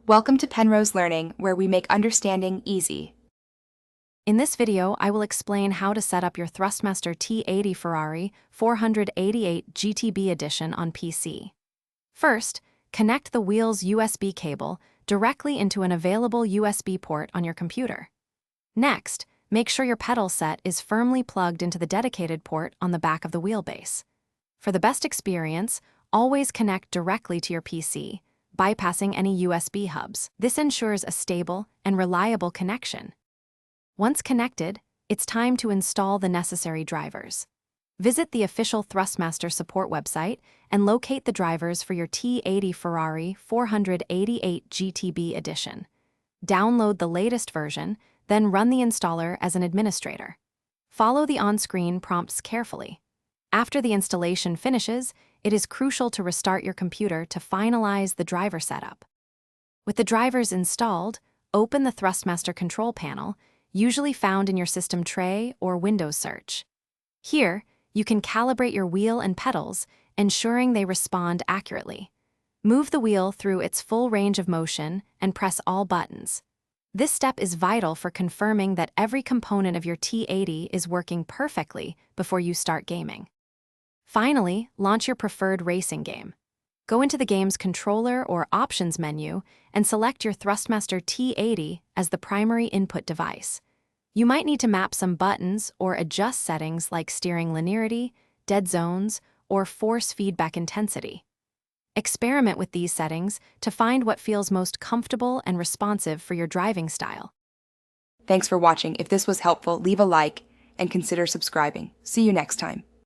Welcome to Penrose Learning, where we make understanding easy. In this video, I will explain how to set up your Thrustmaster T80 Ferrari 488 GTB edition on PC. First, connect the wheel's USB cable directly into an available USB port on your computer. Next, make sure your pedal set is firmly plugged into the dedicated port on the back of the wheelbase. For the best experience, always connect directly to your PC, bypassing any USB hubs. This ensures a stable and reliable connection. Once connected, it's time to install the necessary drivers. Visit the official Thrustmaster support website and locate the drivers for your T80 Ferrari 488 GTB edition. Download the latest version, then run the installer as an administrator. Follow the on-screen prompts carefully. After the installation finishes, it is crucial to restart your computer to finalize the driver setup. With the drivers installed, open the Thrustmaster control panel, usually found in your system tray or Windows search. Here, you can calibrate your wheel and pedals, ensuring they respond accurately. Move the wheel through its full range of motion and press all buttons. This step is vital for confirming that every component of your T80 is working perfectly before you start gaming. Finally, launch your preferred racing game. Go into the game's controller or options menu and select your Thrustmaster T80 as the primary input device. You might need to map some buttons or adjust settings like steering linearity, dead zones, or force feedback intensity. Experiment with these settings to find what feels most comfortable and responsive for your driving style. Thanks for watching. If this was helpful, leave a like and consider subscribing. See you next time.